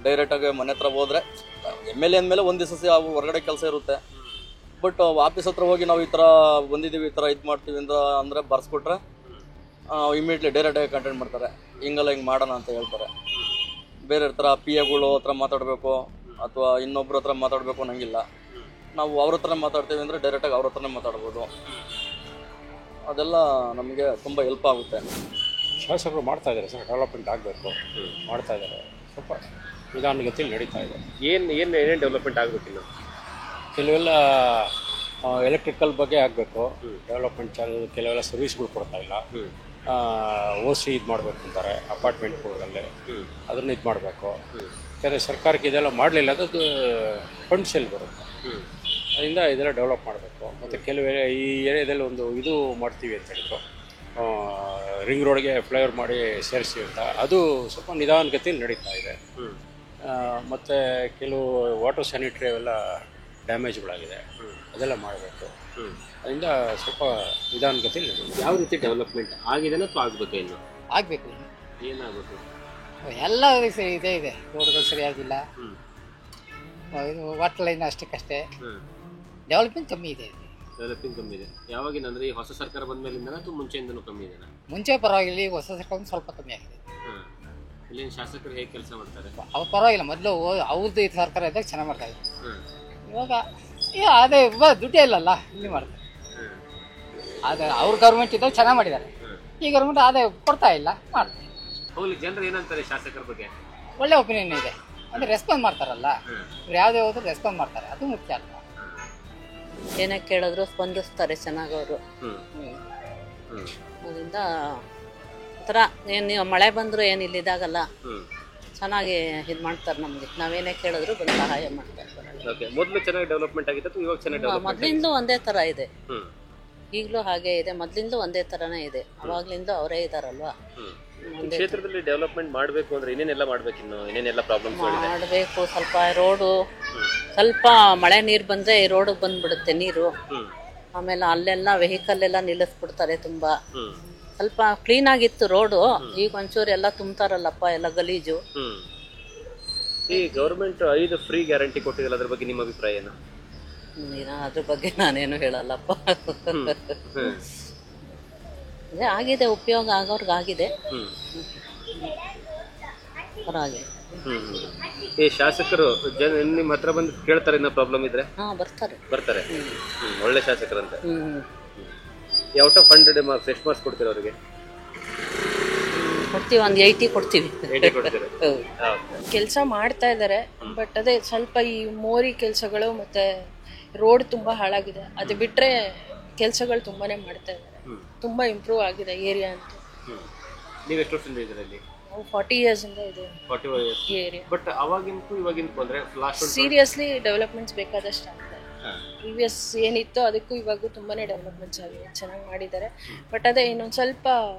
ಡೈರೆಕ್ಟಾಗಿ ಮನೆ ಹತ್ರ ಹೋದರೆ MLA ಅಂದಮೇಲೆ ಒಂದು ದಿವಸ ಹೊರಗಡೆ ಕೆಲಸ ಇರುತ್ತೆ. ಬಟ್ ಆಫೀಸ್ ಹತ್ರ ಹೋಗಿ ನಾವು ಈ ಥರ ಬಂದಿದ್ದೀವಿ, ಈ ಥರ ಇದು ಮಾಡ್ತೀವಿ ಅಂದರೆ ಬರ್ಸ್ಕೊಟ್ರೆ ಇಮಿಡಿಯೇಟ್ಲಿ ಡೈರೆಕ್ಟಾಗಿ ಕಂಟೆಂಟ್ ಮಾಡ್ತಾರೆ. ಹಿಂಗೆಲ್ಲ ಹಿಂಗೆ ಮಾಡೋಣ ಅಂತ ಹೇಳ್ತಾರೆ. ಬೇರೆ ಥರ PAಗಳು ಹತ್ರ ಮಾತಾಡಬೇಕು ಅಥವಾ ಇನ್ನೊಬ್ರ ಹತ್ರ ಮಾತಾಡಬೇಕು ಅನ್ನಂಗಿಲ್ಲ. ನಾವು ಅವ್ರ ಹತ್ರ ಮಾತಾಡ್ತೀವಿ ಅಂದರೆ ಡೈರೆಕ್ಟಾಗಿ ಅವ್ರ ಹತ್ರನೇ ಮಾತಾಡ್ಬೋದು. ಅದೆಲ್ಲ ನಮಗೆ ತುಂಬ ಹೆಲ್ಪ್ ಆಗುತ್ತೆ. ಶಾಸಕರು ಮಾಡ್ತಾ ಇದ್ದಾರೆ ಸರ್, ಡೆವಲಪ್ಮೆಂಟ್ ಆಗಬೇಕು, ಮಾಡ್ತಾ ಇದ್ದಾರೆ. ಸ್ವಲ್ಪ ನಿಧಾನಗತಿಯಲ್ಲಿ ನಡೀತಾ ಇದೆ. ಏನೇನು ಡೆವಲಪ್ಮೆಂಟ್ ಆಗಬೇಕಿಲ್ಲ? ಕೆಲವೆಲ್ಲ ಎಲೆಕ್ಟ್ರಿಕಲ್ ಬಗ್ಗೆ ಆಗಬೇಕು ಡೆವಲಪ್ಮೆಂಟ್. ಕೆಲವೆಲ್ಲ ಸರ್ವಿಸ್ಗಳು ಕೊಡ್ತಾ ಇಲ್ಲ. OC ಇದು ಮಾಡಬೇಕು ಅಂತಾರೆ ಅಪಾರ್ಟ್ಮೆಂಟ್ಗಳಲ್ಲೇ, ಅದನ್ನು ಇದು ಮಾಡಬೇಕು. ಯಾಕಂದರೆ ಸರ್ಕಾರಕ್ಕೆ ಇದೆಲ್ಲ ಮಾಡಲಿಲ್ಲ, ಅದು ಫಂಡ್ಸ್ ಎಲ್ಲಿ ಬರುತ್ತೆ, ಅದರಿಂದ ಇದೆಲ್ಲ ಡೆವಲಪ್ ಮಾಡಬೇಕು. ಮತ್ತು ಕೆಲವು ಈ ಏರಿಯಾದಲ್ಲಿ ಒಂದು ಇದು ಮಾಡ್ತೀವಿ ಅಂತ ಹೇಳಿದ್ರು, ರಿಂಗ್ ರೋಡ್ಗೆ ಫ್ಲೈಓವರ್ ಮಾಡಿ ಸೇರಿಸ್ತೀವಿ ಅಂತ. ಅದು ಸ್ವಲ್ಪ ನಿಧಾನಗತಿಯಲ್ಲಿ ನಡೀತಾ ಇದೆ. ಮತ್ತು ಕೆಲವು ವಾಟರ್ ಸ್ಯಾನಿಟ್ರಿ ಅವೆಲ್ಲ ಡ್ಯಾಮೇಜ್ಗಳಾಗಿದೆ, ಅದೆಲ್ಲ ಮಾಡಬೇಕು. ಅದರಿಂದ ಸ್ವಲ್ಪ ನಿಧಾನಗತಿಯಲ್ಲಿ ನಡೀತದೆ. ಯಾವ ರೀತಿ ಡೆವಲಪ್ಮೆಂಟ್ ಆಗಿದೆ ಅಥವಾ ಆಗಬೇಕು? ಇನ್ನು ಆಗಬೇಕು. ಏನಾಗಬೇಕು? ಎಲ್ಲ ಇದೇ ಇದೆ, ರೋಡ್ಗಳು ಸರಿಯಾಗಿಲ್ಲ, ಇದು ವಾಟರ್ ಲೈನ್ ಅಷ್ಟಕ್ಕಷ್ಟೇ, ಡೆವಲಪ್ಮೆಂಟ್ ಕಮ್ಮಿ ಇದೆ. ಡೆವಲಪಿಂಗ್ ಕಮ್ಮಿ ಇದೆ. ಯಾವಾಗಿನ ಅಂದ್ರೆ ಈ ಹೊಸ ಸರ್ಕಾರ ಬಂದ ಮೇಲಿಂದ ಅಥವಾ ಮುಂಚೆಯಿಂದನೂ ಕಮ್ಮಿ ಇದೆನಾ? ಮುಂಚೆ ಪರವಾಗಿಲ್ಲ, ಈಗ ಹೊಸ ಸರ್ಕಾರ ಸ್ವಲ್ಪ ಕಮ್ಮಿ ಆಗಿದೆ. ಇಲ್ಲಿನ ಶಾಸಕರು ಹೇಗೆ ಕೆಲಸ ಮಾಡ್ತಾರೆ? ಅವ್ರು ಪರವಾಗಿಲ್ಲ, ಮೊದಲು ಅವ್ರದ್ದು ಈ ಸರ್ಕಾರ ಇದ್ದಾಗ ಚೆನ್ನಾಗಿ ಮಾಡ್ತಾ ಇದ್ರು. ಇವಾಗ ಅದೇ ದುಡ್ಡೇ ಇಲ್ಲಲ್ಲ, ಇಲ್ಲಿ ಮಾಡ್ತಾರೆ. ಅದೇ ಅವ್ರ ಗೌರ್ಮೆಂಟ್ ಇದ್ದಾಗ ಚೆನ್ನಾಗಿ ಮಾಡಿದ್ದಾರೆ, ಈ ಗೌರ್ಮೆಂಟ್ ಅದೇ ಕೊಡ್ತಾ ಇಲ್ಲ, ಮಾಡ್ತಾರೆ. ಹೋಗ್ಲಿ, ಜನರು ಏನಂತಾರೆ ಶಾಸಕರ ಬಗ್ಗೆ? ಒಳ್ಳೆ ಒಪಿನಿಯನ್ ಇದೆ, ಅಂದ್ರೆ ರೆಸ್ಪಾನ್ಸ್ ಮಾಡ್ತಾರಲ್ಲ, ಇವ್ರು ಯಾವುದೇ ಹೋದ್ರು ರೆಸ್ಪಾನ್ಸ್ ಮಾಡ್ತಾರೆ, ಅದು ಮುಖ್ಯ ಅಲ್ಲ. ಏನೇ ಕೇಳಿದ್ರು ಸ್ಪಂದಿಸ್ತಾರೆ ಚೆನ್ನಾಗಿ ಅವರು. ಅದರಿಂದ ಒಂಥರ ಏನು ಮಳೆ ಬಂದರೂ ಏನು ಇಲ್ಲಿದಾಗಲ್ಲ, ಚೆನ್ನಾಗಿ ಇದು ಮಾಡ್ತಾರೆ ನಮಗೆ. ನಾವೇನೇ ಕೇಳಿದ್ರು ಬಂದು ಸಹಾಯ ಮಾಡ್ತಾರೆ. ಮೊದಲು ಚೆನ್ನಾಗಿ ಡೆವಲಪ್ಮೆಂಟ್ ಆಗಿದೆ ಅಥವಾ ಇವಾಗ ಚೆನ್ನಾಗಿ ಡೆವಲಪ್ಮೆಂಟ್? ಮೊದಲಿಂದ ಒಂದೇ ಥರ ಇದೆ, ಈಗಲೂ ಹಾಗೆ ಇದೆ. ಮೊದಲಿಂದ ಒಂದೇ ಥರನೇ ಇದೆ, ಅವಾಗ್ಲಿಂದ ಅವರೇ ಇದಾರಲ್ವಾ. ಕ್ಷೇತ್ರದಲ್ಲಿ ಡೆವಲಪ್ಮೆಂಟ್ ಮಾಡಬೇಕು ಅಂದ್ರೆ ಏನೇನೆಲ್ಲ ಮಾಡ್ಬೇಕು, ಇನ್ನು ಏನೇನೆಲ್ಲ ಪ್ರಾಬ್ಲಮ್ಸ್ ಮಾಡಬೇಕು? ಸ್ವಲ್ಪ ರೋಡು, ಸ್ವಲ್ಪ ಮಳೆ ನೀರು ಬಂದ್ರೆ ಈ ರೋಡಿಗೆ ಬಂದ್ಬಿಡುತ್ತೆ ನೀರು. ಆಮೇಲೆ ಅಲ್ಲೆಲ್ಲ ವೆಹಿಕಲ್ ಎಲ್ಲ ನಿಲ್ಲಿಸ್ಬಿಡ್ತಾರೆ ತುಂಬಾ. ಸ್ವಲ್ಪ ಕ್ಲೀನ್ ಆಗಿತ್ತು ರೋಡು, ಈಗ ಒಂಚೂರು ಎಲ್ಲ ತುಂಬ್ತಾರಲ್ಲಪ್ಪ, ಎಲ್ಲ ಗಲೀಜು. ಈ ಗೌರ್ಮೆಂಟ್ 5 ಫ್ರೀ ಗ್ಯಾರಂಟಿ ಕೊಟ್ಟಿಲ್ಲ, ಅದ್ರ ಬಗ್ಗೆ ನಿಮ್ಮ ಅಭಿಪ್ರಾಯ ಏನು? ಅದ್ರ ಬಗ್ಗೆ ನಾನೇನು ಹೇಳಲ್ಲಪ್ಪ. ಆಗಿದೆ, ಉಪಯೋಗ ಆಗೋರ್ಗೆ ಆಗಿದೆ. ಪರವಾಗಿ ಈ ಶಾಸಕರು ನಿಮ್ಮ ಹತ್ರ ಬಂದು ಕೇಳ್ತಾರೆ ಏನೋ ಪ್ರಾಬ್ಲಮ್ ಇದ್ರೆ? ಬರ್ತಾರೆ. ಒಳ್ಳೆ ಶಾಸಕರಂತೆ. ಔಟ್ ಆಫ್ 100 ಮಾರ್ಕ್ಸ್ ಎಷ್ಟು ಮಾರ್ಕ್ಸ್ ಕೊಡ್ತೀರಾ ಅವರಿಗೆ? ಕೊಡ್ತೀವಿ, ಒಂದು 80 ಕೊಡ್ತೀವಿ. ಕೆಲಸ ಮಾಡ್ತಾ ಇದ್ದಾರೆ, ಬಟ್ ಅದೇ ಸ್ವಲ್ಪ ಈ ಮೋರಿ ಕೆಲಸಗಳು ಮತ್ತೆ ರೋಡ್ ತುಂಬಾ ಹಾಳಾಗಿದೆ. ಅದು ಬಿಟ್ರೆ ಕೆಲಸಗಳು ತುಂಬಾನೇ ಮಾಡ್ತಾ ಇದ್ದಾರೆ, ತುಂಬಾ ಇಂಪ್ರೂವ್ ಆಗಿದೆ ಏರಿಯಾ ಅಂತ. ನೀವು ಎಷ್ಟು ವರ್ಷದಿಂದ ಇದ್ದೀರಾ ಇಲ್ಲಿ? 40 years ಇಂದ ಇದೆ 40 years ಏರಿಯಾ. ಬಟ್ ಅವಾಗಿನಕ್ಕೂ ಇವಾಗಿನಕ್ಕೂ ಅಂದ್ರೆ ಸೀರಿಯಸ್ಲಿ ಡೆವಲಪ್ಮೆಂಟ್ಸ್ ಬೇಕಾದಷ್ಟು ಆಗಿದೆ. ಪ್ರೀವಿಯಸ್ ಏನಿತ್ತು ಅದಕ್ಕೂ ಇವಾಗೂ ತುಂಬಾನೇ ಡೆವಲಪ್ಮೆಂಟ್ಸ್ ಆಗಿದೆ, ಚೆನ್ನಾಗಿ ಮಾಡಿದ್ದಾರೆ. ಬಟ್ ಅದೇ ಇನ್ನೊಂದು ಸ್ವಲ್ಪ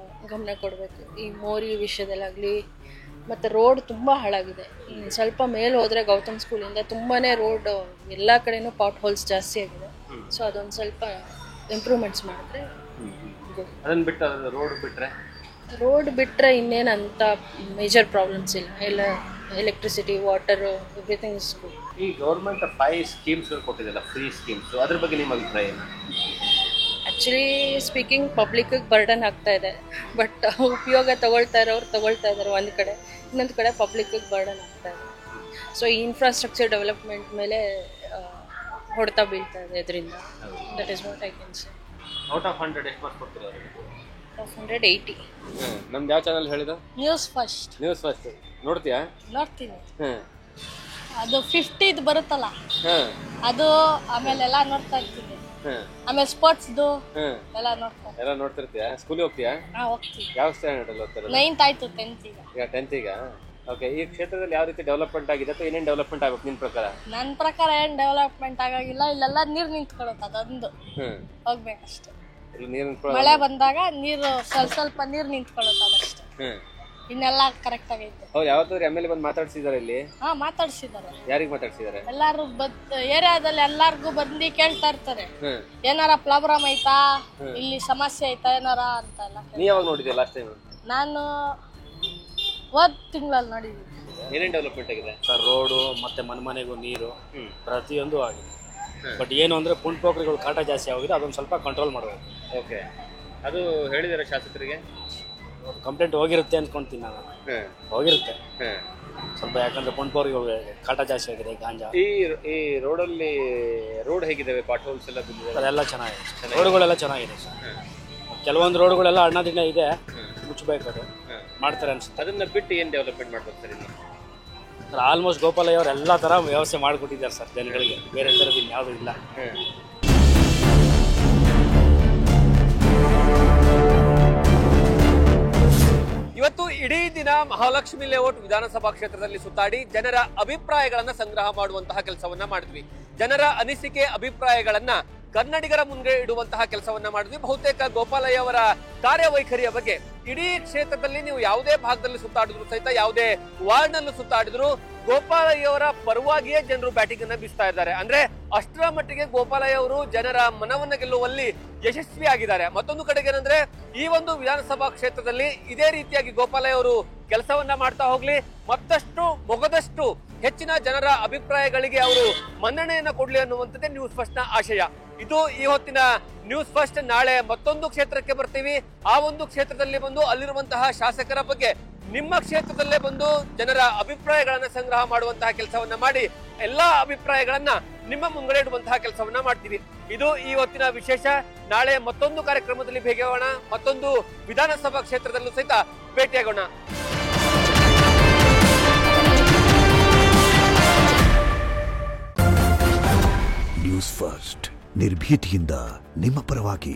ಗಮನ ಕೊಡಬೇಕು ಈ ಮೋರಿ ವಿಷಯದಲ್ಲಾಗಲಿ. ಮತ್ತು ರೋಡ್ ತುಂಬ ಹಾಳಾಗಿದೆ. ಸ್ವಲ್ಪ ಮೇಲೆ ಹೋದರೆ ಗೌತಮ್ ಸ್ಕೂಲಿಂದ ತುಂಬಾ ರೋಡ್ ಎಲ್ಲ ಕಡೆನೂ ಪಾಟ್ ಹೋಲ್ಸ್ ಜಾಸ್ತಿ ಆಗಿದೆ. ಸೊ ಅದೊಂದು ಸ್ವಲ್ಪ ಇಂಪ್ರೂವ್ಮೆಂಟ್ಸ್ ಮಾಡಿದ್ರೆ. ಅದನ್ನು ಬಿಟ್ಟು ರೋಡ್ ಬಿಟ್ಟರೆ ಇನ್ನೇನಂತ ಮೇಜರ್ ಪ್ರಾಬ್ಲಮ್ಸ್ ಇಲ್ಲ. ಎಲ್ಲ electricity, water, everything is good. ಈ ಗೌರ್ಮೆಂಟ್ 5 ಸ್ಕೀಮ್ಸ್ ಕೊಟ್ಟಿದ್ದಲ್ಲ, ಫ್ರೀ ಸ್ಕೀಮ್ಸ್, ಅದ್ರ ಬಗ್ಗೆ ನಿಮ್ಮ ಅಭಿಪ್ರಾಯ ಏನು? ಆ್ಯಕ್ಚುಲಿ ಸ್ಪೀಕಿಂಗ್ ಪಬ್ಲಿಕ್ಗೆ ಬರ್ಡನ್ ಆಗ್ತಾ ಇದೆ, ಬಟ್ ಉಪಯೋಗ ತಗೊಳ್ತಾ ಇದ್ದಾರೆ ಒಂದು ಕಡೆ, ಇನ್ನೊಂದು ಕಡೆ ಪಬ್ಲಿಕ್ಗೆ ಬರ್ಡನ್ ಆಗ್ತಾ ಇದೆ. ಸೊ ಈ ಇನ್ಫ್ರಾಸ್ಟ್ರಕ್ಚರ್ ಡೆವಲಪ್ಮೆಂಟ್ ಮೇಲೆ ಹೊಡೆತ ಬೀಳ್ತಾ ಇದೆ ಇದರಿಂದ. That is what I can say. Out of 100 ಎಷ್ಟು ಮಾರ್ಕ್ಸ್ ಕೊಡ್ತೀರಾ ಅವರಿಗೆ? 180. ನಮ್ದು ಯಾವ ಚಾನಲ್ ಹೇಳಿದ? News first. ನೋಡ್ತೀಯಾ? ನೋಡ್ತೀನಿ. ಅದು 50 ಬರುತ್ತಲ್ಲ, ಅದು ಆಮೇಲೆ ಎಲ್ಲ ನೋಡ್ತಾ ಇರ್ತೀನಿ. ಆಮೇಲೆ ಸ್ಪೋರ್ಟ್ಸ್ದು ಎಲ್ಲ ನೋಡ್ತಿರ್ತೀಯಾ? ಸ್ಕೂಲಿಗೆ ಹೋಗ್ತೀಯಾ? ಹೋಗ್ತೀನಿ. ಯಾವ ಸ್ಟ್ಯಾಂಡರ್ಡ್ ಅಲ್ಲಿ ಓದ್ತಾರೆ? 9th ಆಯ್ತು, 10th ಈಗ. 10th ಈಗ. ಓಕೆ, ಈ ಕ್ಷೇತ್ರದಲ್ಲಿ ಯಾವ ರೀತಿ ಡೆವಲಪ್ಮೆಂಟ್ ಆಗಿದೆ ಅಥವಾ ಏನೇನು ಡೆವಲಪ್ಮೆಂಟ್ ಆಗ್ಬೇಕು ನಿನ್ನ ಪ್ರಕಾರ? ನನ್ನ ಪ್ರಕಾರ ಏನು ಡೆವಲಪ್ಮೆಂಟ್ ಆಗಾಗಿಲ್ಲ, ಇಲ್ಲೆಲ್ಲ ನೀರು ನಿಂತ್ಕೊಳ್ಳುತ್ತೆ, ಅದೊಂದು ಹೋಗ್ಬೇಕಷ್ಟೆ. ಮಳೆ ಬಂದಾಗ ನೀರು ಸ್ವಲ್ಪ ನೀರು ನಿಂತ್ಕೊಳ್ಳುತ್ತೆ, ಅದಷ್ಟೇ. ಇನ್ನೆಲ್ಲ ಕರೆಕ್ಟ್ ಆಗೈತೆ. ಹೌದು, ಯಾವತ್ತಾದ್ರೂ MLA ಬಂದು ಮಾತಾಡ್ಸಿದಾರೆ ಇಲ್ಲಿ? ಮಾತಾಡ್ಸಿದ್ದಾರೆ. ಯಾರಿಗೆ ಮಾತಾಡ್ಸಿದ್ದಾರೆ? ಎಲ್ಲಾರು ಏರಿಯಾದಲ್ಲಿ ಎಲ್ಲಾರ್ಗು ಬಂದು ಕೇಳ್ತಾ ಇರ್ತಾರೆ, ಏನಾರ ಪ್ರಾಬ್ಲಮ್ ಐತಾ, ಇಲ್ಲಿ ಸಮಸ್ಯೆ ಐತಾ ಏನಾರ ಅಂತ ಎಲ್ಲ. ನೀ ಯಾವಾಗ ನೋಡಿದ್ಯಾ ಲಾಸ್ಟ್ ಟೈಮ್? ನಾನು ಹೋದ ತಿಂಗಳಲ್ಲಿ ನೋಡಿದ್ದೀನಿ. ಏನೇನು ಡೆವಲಪ್ಮೆಂಟ್ ಆಗಿದೆ ಸರ್? ರೋಡು ಮತ್ತೆ ಮನೆಗೂ ನೀರು ಪ್ರತಿಯೊಂದು ಆಗಿದೆ. ಬಟ್ ಏನು ಅಂದರೆ ಪುಂಡ್ಪೋಖ್ರಿಗಳು ಕಾಟ ಜಾಸ್ತಿ ಆಗಿದೆ, ಅದೊಂದು ಸ್ವಲ್ಪ ಕಂಟ್ರೋಲ್ ಮಾಡಬೇಕು. ಓಕೆ, ಅದು ಹೇಳಿದ್ದಾರೆ ಶಾಸಕರಿಗೆ? ಕಂಪ್ಲೇಂಟ್ ಹೋಗಿರುತ್ತೆ ಅಂದ್ಕೊಂತೀನಿ ನಾನು. ಹೋಗಿರುತ್ತೆ ಸ್ವಲ್ಪ, ಯಾಕಂದ್ರೆ ಪುಂಡ್ಪೋಖ್ರಿಗಳು ಕಾಟ ಜಾಸ್ತಿ ಆಗಿದೆ, ಗಾಂಜಾ. ಈ ರೋಡಲ್ಲಿ ರೋಡ್ ಹೇಗಿದ್ದಾವೆ? ಪಾಟ್ ಹೋಲ್ಸ್ ಎಲ್ಲ ಬಿದ್ದಿದೆ? ಅದೆಲ್ಲ ಚೆನ್ನಾಗಿದೆ, ರೋಡ್ಗಳೆಲ್ಲ ಚೆನ್ನಾಗಿದೆ ಸರ್. ಕೆಲವೊಂದು ರೋಡ್ಗಳೆಲ್ಲ ಅಣ್ಣದಿನ ಇದೆ, ಮುಚ್ಚಬೇಕು, ಅದು ಮಾಡ್ತಾರೆ ಅನ್ಸುತ್ತೆ. ಅದನ್ನ ಬಿಟ್ಟು ಏನು ಡೆವಲಪ್ಮೆಂಟ್ ಮಾಡ್ಬೇಕು ಸರ್ ಇನ್ನು? ಸರ್ ಆಲ್ಮೋಸ್ಟ್ ಗೋಪಾಲಯ್ಯ ಅವರು ಎಲ್ಲ ಥರ ವ್ಯವಸ್ಥೆ ಮಾಡಿಕೊಟ್ಟಿದ್ದಾರೆ ಸರ್ ಜನಗಳಿಗೆ, ಬೇರೆ ಥರದ್ದು ಇನ್ಯಾವುದೂ ಇಲ್ಲ. ಇವತ್ತು ಇಡೀ ದಿನ ಮಹಾಲಕ್ಷ್ಮಿ ಲೇಔಟ್ ವಿಧಾನಸಭಾ ಕ್ಷೇತ್ರದಲ್ಲಿ ಸುತ್ತಾಡಿ ಜನರ ಅಭಿಪ್ರಾಯಗಳನ್ನ ಸಂಗ್ರಹ ಮಾಡುವಂತಹ ಕೆಲಸವನ್ನ ಮಾಡಿದ್ವಿ. ಜನರ ಅನಿಸಿಕೆ, ಅಭಿಪ್ರಾಯಗಳನ್ನ ಕನ್ನಡಿಗರ ಮುಂದೆ ಇಡುವಂತಹ ಕೆಲಸವನ್ನ ಮಾಡಿದ್ವಿ. ಬಹುತೇಕ ಗೋಪಾಲಯ್ಯ ಅವರ ಕಾರ್ಯವೈಖರಿಯ ಬಗ್ಗೆ ಇಡೀ ಕ್ಷೇತ್ರದಲ್ಲಿ ನೀವು ಯಾವುದೇ ಭಾಗದಲ್ಲಿ ಸುತ್ತಾಡಿದ್ರು ಸಹಿತ, ಯಾವುದೇ ವಾರ್ಡ್ ನಲ್ಲೂ ಸುತ್ತಾಡಿದ್ರು, ಗೋಪಾಲಯ್ಯ ಅವರ ಪರವಾಗಿಯೇ ಜನರು ಬ್ಯಾಟಿಂಗ್ ಅನ್ನ ಬೀಸ್ತಾ ಇದ್ದಾರೆ. ಅಂದ್ರೆ ಅಷ್ಟರ ಮಟ್ಟಿಗೆ ಗೋಪಾಲಯ್ಯ ಅವರು ಜನರ ಮನವನ್ನ ಗೆಲ್ಲುವಲ್ಲಿ ಯಶಸ್ವಿಯಾಗಿದ್ದಾರೆ. ಮತ್ತೊಂದು ಕಡೆಗೆ ಏನಂದ್ರೆ, ಈ ಒಂದು ವಿಧಾನಸಭಾ ಕ್ಷೇತ್ರದಲ್ಲಿ ಇದೇ ರೀತಿಯಾಗಿ ಗೋಪಾಲಯ್ಯ ಅವರು ಕೆಲಸವನ್ನ ಮಾಡ್ತಾ ಹೋಗ್ಲಿ, ಮತ್ತಷ್ಟು ಮೊಗದಷ್ಟು ಹೆಚ್ಚಿನ ಜನರ ಅಭಿಪ್ರಾಯಗಳಿಗೆ ಅವರು ಮನ್ನಣೆಯನ್ನ ಕೊಡ್ಲಿ ಅನ್ನುವಂಥದ್ದೇ ನ್ಯೂಸ್ ಫಸ್ಟ್ ನ ಆಶಯ. ಇದು ಈ ಹೊತ್ತಿನ ನ್ಯೂಸ್ ಫಸ್ಟ್. ನಾಳೆ ಮತ್ತೊಂದು ಕ್ಷೇತ್ರಕ್ಕೆ ಬರ್ತೀವಿ. ಆ ಒಂದು ಕ್ಷೇತ್ರದಲ್ಲಿ ಬಂದು ಅಲ್ಲಿರುವಂತಹ ಶಾಸಕರ ಬಗ್ಗೆ ನಿಮ್ಮ ಕ್ಷೇತ್ರದಲ್ಲೇ ಬಂದು ಜನರ ಅಭಿಪ್ರಾಯಗಳನ್ನ ಸಂಗ್ರಹ ಮಾಡುವಂತಹ ಕೆಲಸವನ್ನ ಮಾಡಿ ಎಲ್ಲಾ ಅಭಿಪ್ರಾಯಗಳನ್ನ ನಿಮ್ಮ ಮುಂಗಡೆ ಇಡುವಂತಹ ಕೆಲಸವನ್ನ ಮಾಡ್ತೀವಿ. ಇದು ಈ ಹೊತ್ತಿನ ವಿಶೇಷ. ನಾಳೆ ಮತ್ತೊಂದು ಕಾರ್ಯಕ್ರಮದಲ್ಲಿ ಭೇಟಿಯಾಗೋಣ, ಮತ್ತೊಂದು ವಿಧಾನಸಭಾ ಕ್ಷೇತ್ರದಲ್ಲೂ ಸಹಿತ ಭೇಟಿಯಾಗೋಣ. ನ್ಯೂಸ್ ಫಸ್ಟ್, ನಿರ್ಭೀತಿಯಿಂದ ನಿಮ್ಮ ಪರವಾಗಿ.